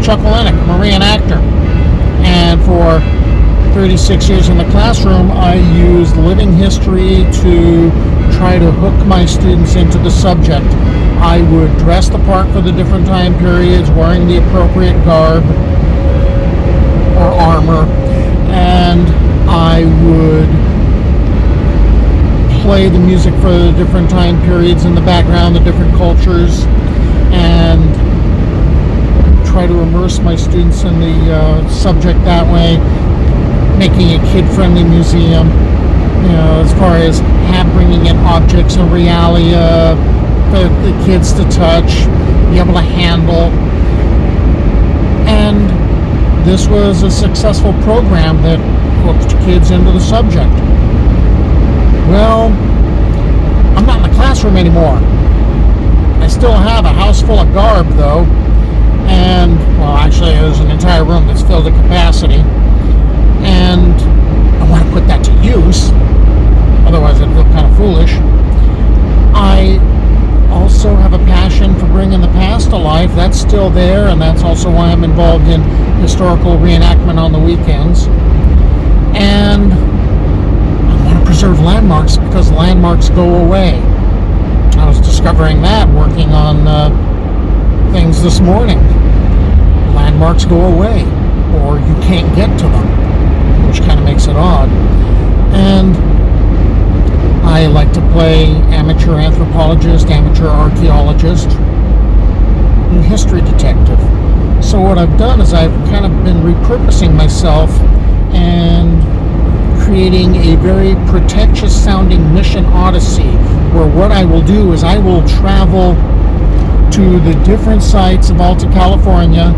Chuck Ohlone. I'm a reenactor. And for 36 years in the classroom, I used living history to try to hook my students into the subject. I would dress the part for the different time periods, wearing the appropriate garb or armor, and I would play the music for the different time periods in the background, the different cultures, and try to immerse my students in the subject that way, making a kid-friendly museum, as far as bringing in objects and realia for the kids to touch, be able to handle. And this was a successful program that hooked kids into the subject. Well, I'm not in the classroom anymore. I still have a house full of garb, though. And, well, actually, there's an entire room that's filled to capacity. And I want to put that to use. Otherwise, it'd look kind of foolish. I also have a passion for bringing the past to life. That's still there, and that's also why I'm involved in historical reenactment on the weekends. And I want to preserve landmarks because landmarks go away. I was discovering that working on things this morning. Landmarks go away, or you can't get to them, which kind of makes it odd. And I like to play amateur anthropologist, amateur archaeologist, and history detective. So what I've done is I've kind of been repurposing myself and creating a very pretentious sounding mission Odyssey, where what I will do is I will travel to the different sites of Alta California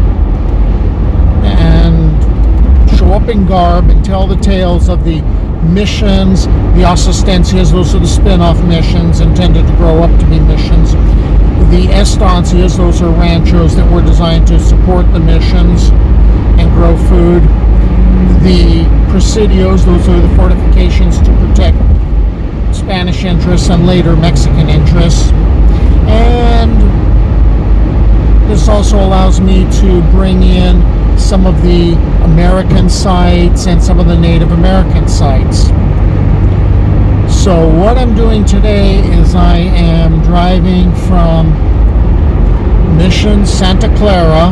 and show up in garb and tell the tales of the missions, the asistencias, those are the spin-off missions intended to grow up to be missions. The estancias, those are ranchos that were designed to support the missions and grow food. The presidios, those are the fortifications to protect Spanish interests and later Mexican interests. And this also allows me to bring in some of the American sites and some of the Native American sites. So what I'm doing today is I am driving from Mission Santa Clara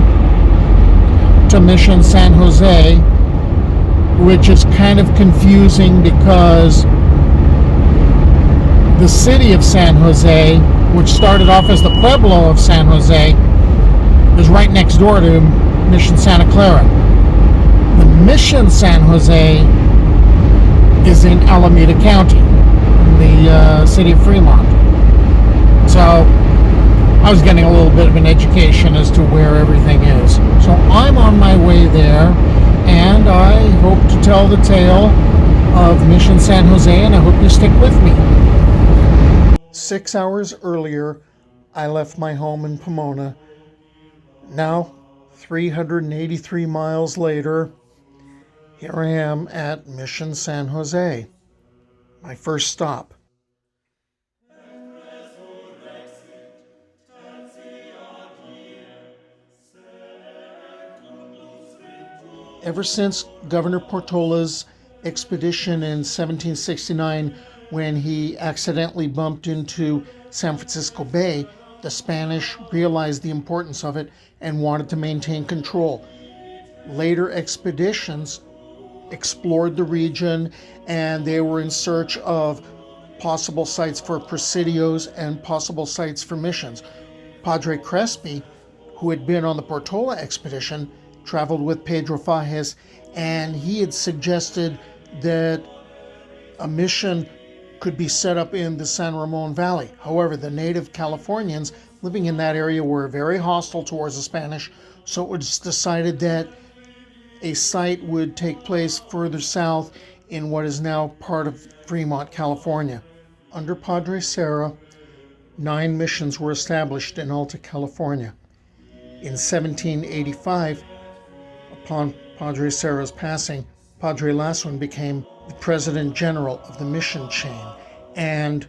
to Mission San Jose, which is kind of confusing because the city of San Jose, which started off as the Pueblo of San Jose, is right next door to Mission Santa Clara. The Mission San Jose is in Alameda County, in the city of Fremont. So I was getting a little bit of an education as to where everything is. So I'm on my way there, and I hope to tell the tale of Mission San Jose, and I hope you stick with me. 6 hours earlier, I left my home in Pomona. Now, 383 miles later, here I am at Mission San Jose, my first stop. Ever since Governor Portola's expedition in 1769, when he accidentally bumped into San Francisco Bay, the Spanish realized the importance of it and wanted to maintain control. Later expeditions explored the region, and they were in search of possible sites for presidios and possible sites for missions. Padre Crespi, who had been on the Portola expedition, traveled with Pedro Fages, and he had suggested that a mission could be set up in the San Ramon Valley. However, the native Californians living in that area were very hostile towards the Spanish, so it was decided that a site would take place further south in what is now part of Fremont, California. Under Padre Serra, 9 missions were established in Alta California. In 1785, upon Padre Serra's passing, Padre Lasuen became the President General of the mission chain, and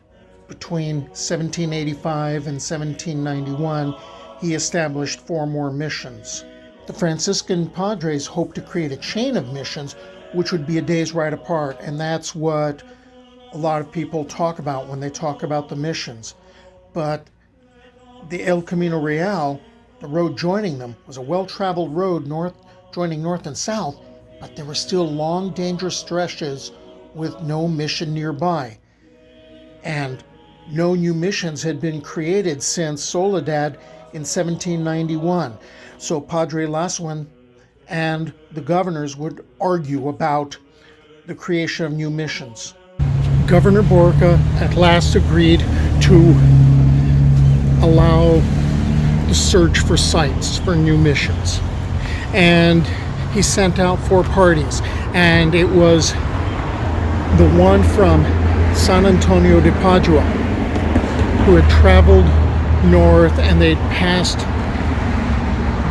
between 1785 and 1791, he established 4 more missions. The Franciscan Padres hoped to create a chain of missions, which would be a day's ride apart, and that's what a lot of people talk about when they talk about the missions. But the El Camino Real, the road joining them, was a well-traveled road joining north and south, but there were still long, dangerous stretches with no mission nearby. And no new missions had been created since Soledad in 1791. So Padre Lasuen and the governors would argue about the creation of new missions. Governor Borca at last agreed to allow the search for sites for new missions. And he sent out 4 parties, and it was the one from San Antonio de Padua, who had traveled north, and they'd passed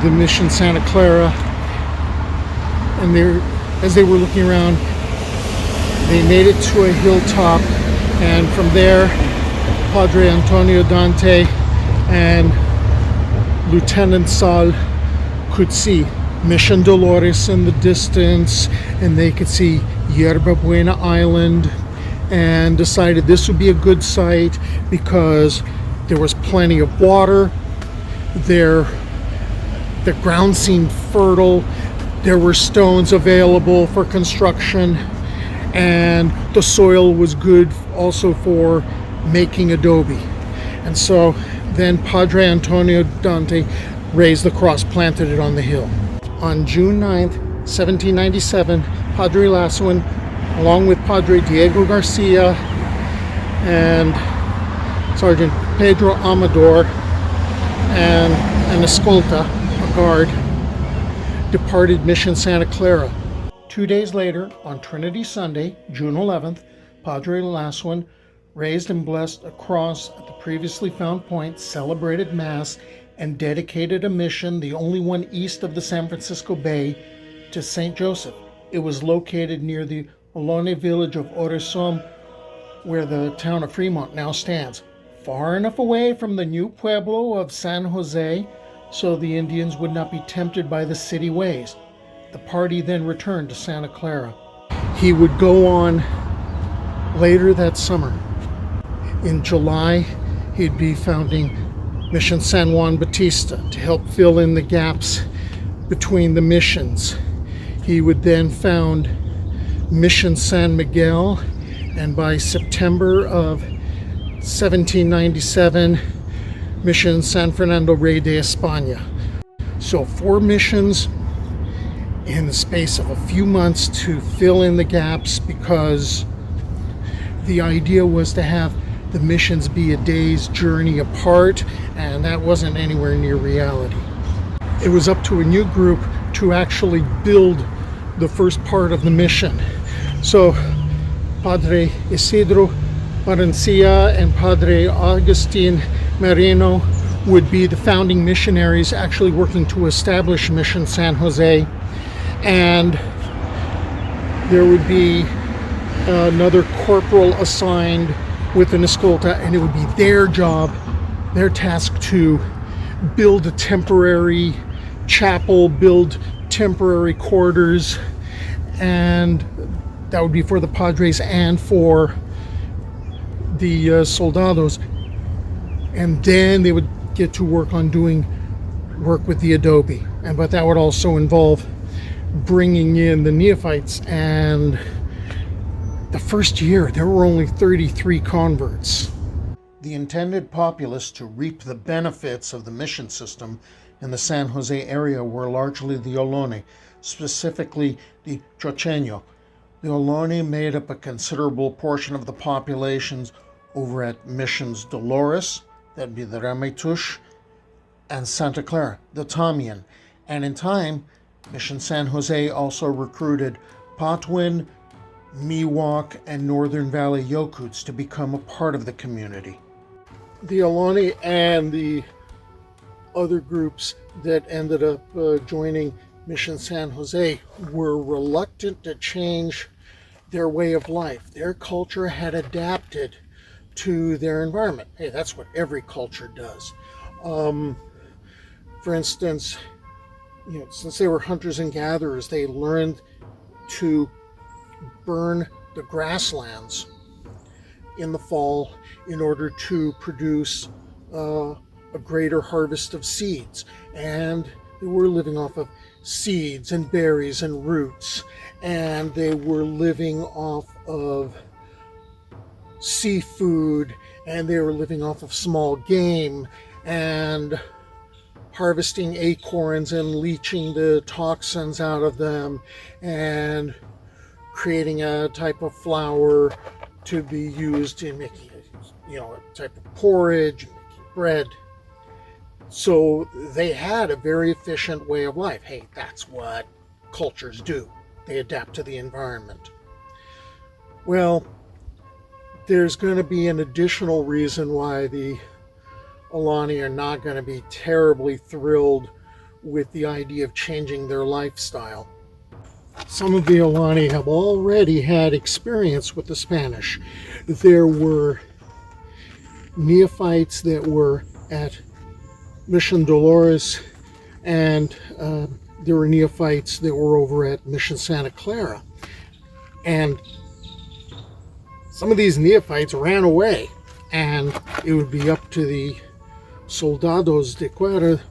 the Mission Santa Clara, and as they were looking around, they made it to a hilltop, and from there Padre Antonio Dante and Lieutenant Sal could see Mission Dolores in the distance, and they could see Yerba Buena Island, and decided this would be a good site because there was plenty of water there. The ground seemed fertile. There were stones available for construction, and the soil was good also for making adobe. And so then Padre Antonio Dante raised the cross, planted it on the hill. On June 9th, 1797, Padre Lasuen, along with Padre Diego Garcia and Sergeant Pedro Amador and an escolta, a guard, departed Mission Santa Clara. 2 days later, on Trinity Sunday, June 11th, Padre Lasuen raised and blessed a cross at the previously found point, celebrated Mass, and dedicated a mission, the only one east of the San Francisco Bay, to St. Joseph. It was located near the Ohlone village of Odyssey, where the town of Fremont now stands, far enough away from the new pueblo of San Jose so the Indians would not be tempted by the city ways. The party then returned to Santa Clara. He would go on later that summer. In July, he'd be founding Mission San Juan Bautista to help fill in the gaps between the missions. He would then found Mission San Miguel, and by September of 1797, Mission San Fernando Rey de España. So 4 missions in the space of a few months to fill in the gaps, because the idea was to have the missions be a day's journey apart, and that wasn't anywhere near reality. It was up to a new group to actually build the first part of the mission. So Padre Isidro Barancia and Padre Agustin Marino would be the founding missionaries actually working to establish Mission San Jose, and there would be another corporal assigned with an escolta, and it would be their job, their task, to build a temporary chapel, build temporary quarters, and that would be for the Padres and for the soldados. And then they would get to work on doing work with the adobe, but that would also involve bringing in the neophytes. And the first year there were only 33 converts. The intended populace to reap the benefits of the mission system in the San Jose area were largely the Ohlone, specifically the Chocheño. The Ohlone made up a considerable portion of the populations over at Missions Dolores, that'd be the Ramaytush, and Santa Clara, the Tamian. And in time, Mission San Jose also recruited Patwin, Miwok, and Northern Valley Yokuts to become a part of the community. The Ohlone and the other groups that ended up joining Mission San Jose were reluctant to change their way of life. Their culture had adapted to their environment. Hey, that's what every culture does. For instance, since they were hunters and gatherers, they learned to burn the grasslands in the fall in order to produce a greater harvest of seeds. And they were living off of seeds and berries and roots, and they were living off of seafood, and they were living off of small game and harvesting acorns and leaching the toxins out of them and creating a type of flour to be used in making a type of porridge, making bread. So they had a very efficient way of life. Hey, that's what cultures do. They adapt to the environment. Well, there's going to be an additional reason why the Ohlone are not going to be terribly thrilled with the idea of changing their lifestyle. Some of the Ohlone have already had experience with the Spanish. There were neophytes that were at Mission Dolores, and there were neophytes that were over at Mission Santa Clara. And some of these neophytes ran away, and it would be up to the soldados de cuerda,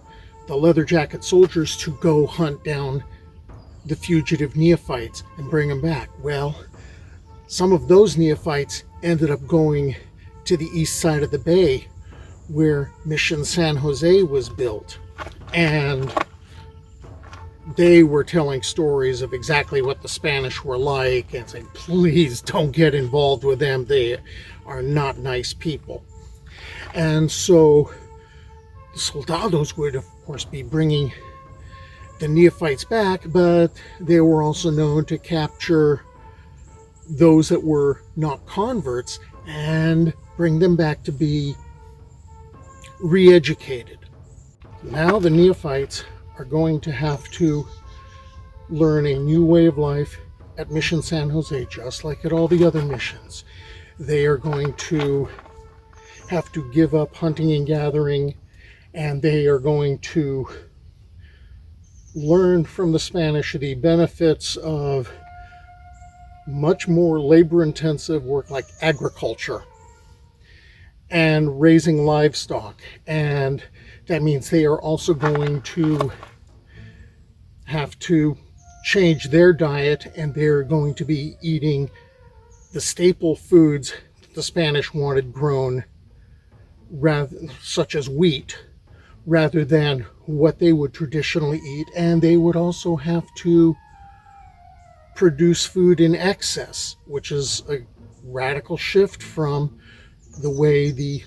the leather jacket soldiers, to go hunt down the fugitive neophytes and bring them back. Well, some of those neophytes ended up going to the east side of the bay where Mission San José was built, and they were telling stories of exactly what the Spanish were like and saying, please don't get involved with them, they are not nice people. And so the soldados would of course be bringing the neophytes back, but they were also known to capture those that were not converts and bring them back to be re-educated. Now the neophytes are going to have to learn a new way of life at Mission San José, just like at all the other missions. They are going to have to give up hunting and gathering, and they are going to learn from the Spanish the benefits of much more labor-intensive work like agriculture and raising livestock. And that means they are also going to have to change their diet, and they're going to be eating the staple foods that the Spanish wanted grown, such as wheat, rather than what they would traditionally eat. And they would also have to produce food in excess, which is a radical shift from the way the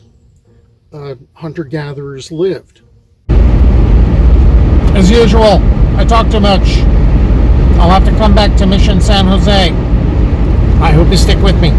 hunter-gatherers lived. As usual, I talk too much. I'll have to come back to Mission San José. I hope you stick with me.